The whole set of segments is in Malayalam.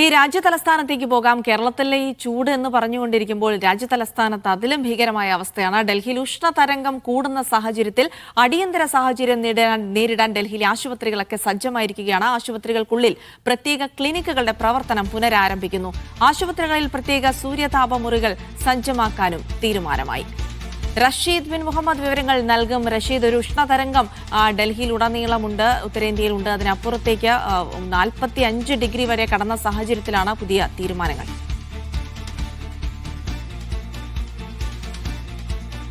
ഈ രാജ്യതലസ്ഥാനത്തേക്ക് പോകാം. കേരളത്തിലെ ഈ ചൂട് എന്ന് പറഞ്ഞുകൊണ്ടിരിക്കുമ്പോൾ രാജ്യതലസ്ഥാനത്ത് അതിലും ഭീകരമായ അവസ്ഥയാണ്. ഡൽഹിയിൽ ഉഷ്ണതരംഗം കൂടുന്ന സാഹചര്യത്തിൽ അടിയന്തര സാഹചര്യം നേരിടാൻ ഡൽഹിയിലെ ആശുപത്രികളൊക്കെ സജ്ജമായിരിക്കുകയാണ്. ആശുപത്രികൾക്കുള്ളിൽ പ്രത്യേക ക്ലിനിക്കുകളുടെ പ്രവർത്തനം പുനരാരംഭിക്കുന്നു. ആശുപത്രികളിൽ പ്രത്യേക സൂര്യതാപ മുറികൾ സജ്ജമാക്കാനും തീരുമാനമായി. റഷീദ് ബിൻ മുഹമ്മദ് വിവരങ്ങൾ നൽകും. റഷീദ്, ഒരു ഉഷ്ണതരംഗം ഡൽഹിയിൽ ഉടനീളമുണ്ട്, ഉത്തരേന്ത്യയിലുണ്ട്. അതിനപ്പുറത്തേക്ക് 45 ഡിഗ്രി വരെ കടന്ന സാഹചര്യത്തിലാണ് പുതിയ തീരുമാനങ്ങൾ.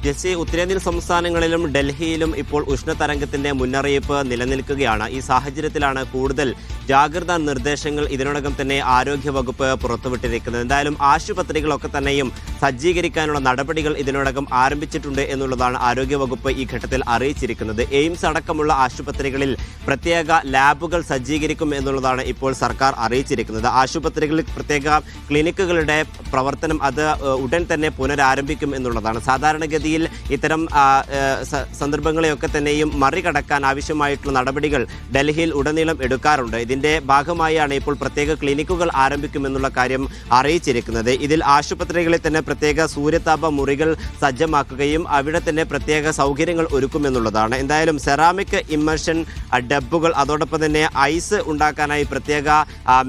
ജെസ്സി, ഉത്തരേന്ത്യൻ സംസ്ഥാനങ്ങളിലും ഡൽഹിയിലും ഇപ്പോൾ ഉഷ്ണതരംഗത്തിന്റെ മുന്നറിയിപ്പ് നിലനിൽക്കുകയാണ്. ഈ സാഹചര്യത്തിലാണ് കൂടുതൽ ജാഗ്രതാ നിർദ്ദേശങ്ങൾ ഇതിനോടകം തന്നെ ആരോഗ്യവകുപ്പ് പുറത്തുവിട്ടിരിക്കുന്നത്. എന്തായാലും ആശുപത്രികളൊക്കെ തന്നെയും സജ്ജീകരിക്കാനുള്ള നടപടികൾ ഇതിനോടകം ആരംഭിച്ചിട്ടുണ്ട് എന്നുള്ളതാണ് ആരോഗ്യവകുപ്പ് ഈ ഘട്ടത്തിൽ അറിയിച്ചിരിക്കുന്നത്. എയിംസ് അടക്കമുള്ള ആശുപത്രികളിൽ പ്രത്യേക ലാബുകൾ സജ്ജീകരിക്കും എന്നുള്ളതാണ് ഇപ്പോൾ സർക്കാർ അറിയിച്ചിരിക്കുന്നത്. ആശുപത്രികളിൽ പ്രത്യേക ക്ലിനിക്കുകളുടെ പ്രവർത്തനം അത് ഉടൻ തന്നെ പുനരാരംഭിക്കും എന്നുള്ളതാണ്. സാധാരണഗതിയിൽ ഇത്തരം സന്ദർഭങ്ങളെയൊക്കെ തന്നെയും മറികടക്കാൻ ആവശ്യമായിട്ടുള്ള നടപടികൾ ഡൽഹിയിൽ ഉടനീളം എടുക്കാറുണ്ട്. ഇതിന്റെ ഭാഗമായാണ് ഇപ്പോൾ പ്രത്യേക ക്ലിനിക്കുകൾ ആരംഭിക്കുമെന്നുള്ള കാര്യം അറിയിച്ചിരിക്കുന്നത്. ഇതിൽ ആശുപത്രികളിൽ തന്നെ പ്രത്യേക സൂര്യതാപ മുറികൾ സജ്ജമാക്കുകയും അവിടെ തന്നെ പ്രത്യേക സൗകര്യങ്ങൾ ഒരുക്കുമെന്നുള്ളതാണ്. എന്തായാലും സെറാമിക് ഇമ്മർഷൻ ഡബ്ബുകൾ, അതോടൊപ്പം തന്നെ ഐസ് ഉണ്ടാക്കാനായി പ്രത്യേക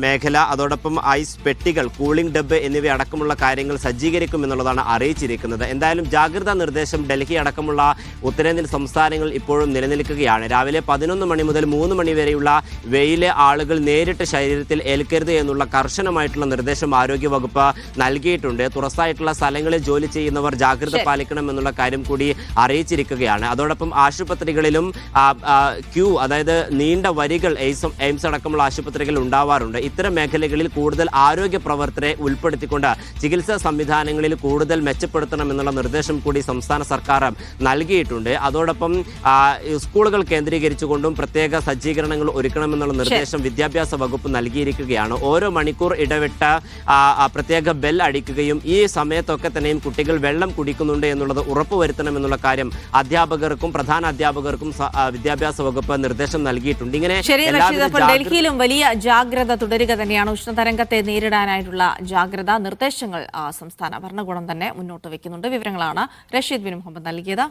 മേഖല, അതോടൊപ്പം ഐസ് പെട്ടികൾ, കൂളിംഗ് ഡബ്ബ് എന്നിവ അടക്കമുള്ള കാര്യങ്ങൾ സജ്ജീകരിക്കുമെന്നുള്ളതാണ് അറിയിച്ചിരിക്കുന്നത്. എന്തായാലും ജാഗ്രതാ നിർദ്ദേശം ഡൽഹി അടക്കമുള്ള ഉത്തരേന്ത്യൻ സംസ്ഥാനങ്ങൾ ഇപ്പോഴും നിലനിൽക്കുകയാണ്. രാവിലെ 11 മണി മുതൽ 3 മണി വരെയുള്ള വെയിലെ ആളുകൾ നേരിട്ട് ശരീരത്തിൽ ഏൽക്കരുത് എന്നുള്ള കർശനമായിട്ടുള്ള നിർദ്ദേശം ആരോഗ്യവകുപ്പ് നൽകിയിട്ടുണ്ട്. തുറസായിട്ടുള്ള സ്ഥലങ്ങളിൽ ജോലി ചെയ്യുന്നവർ ജാഗ്രത പാലിക്കണം എന്നുള്ള കാര്യം കൂടി അറിയിച്ചിരിക്കുകയാണ്. അതോടൊപ്പം ആശുപത്രികളിലും ക്യൂ, അതായത് നീണ്ട വരികൾ എയിംസ് അടക്കമുള്ള ആശുപത്രികളിൽ ഉണ്ടാവാറുണ്ട്. ഇത്തരം മേഖലകളിൽ കൂടുതൽ ആരോഗ്യ പ്രവർത്തകരെ ഉൾപ്പെടുത്തിക്കൊണ്ട് ചികിത്സാ സംവിധാനങ്ങളിൽ കൂടുതൽ മെച്ചപ്പെടുത്തണമെന്നുള്ള നിർദ്ദേശം കൂടി സംസ്ഥാന സർക്കാർ നൽകിയിട്ടുണ്ട്. അതോടൊപ്പം സ്കൂളുകൾ കേന്ദ്രീകരിച്ചുകൊണ്ടും പ്രത്യേക സജ്ജീകരണങ്ങൾ ഒരുക്കണമെന്നുള്ള നിർദ്ദേശം വിദ്യാഭ്യാസ വകുപ്പ് നൽകിയിരിക്കുകയാണ്. ഓരോ മണിക്കൂർ ഇടവിട്ട പ്രത്യേക ബെൽ അടിക്കുകയും ഈ സമയത്തൊക്കെ തന്നെയും കുട്ടികൾ വെള്ളം കുടിക്കുന്നുണ്ട് എന്നുള്ളത് ഉറപ്പുവരുത്തണമെന്നുള്ള കാര്യം അധ്യാപകർക്കും പ്രധാന അധ്യാപകർക്കും വിദ്യാഭ്യാസ വകുപ്പ് നിർദ്ദേശം നൽകിയിട്ടുണ്ട്. ഇങ്ങനെ ഡൽഹിയിലും വലിയ ജാഗ്രത തുടരുക തന്നെയാണ്. ഉഷ്ണതരംഗത്തെ നേരിടാനായിട്ടുള്ള ജാഗ്രതാ നിർദ്ദേശങ്ങൾ സംസ്ഥാന ഭരണകൂടം തന്നെ മുന്നോട്ട് വയ്ക്കുന്നുണ്ട്. വിവരങ്ങളാണ് റഷീദ് ബിൻ മുഹമ്മദ് നൽകിയത്.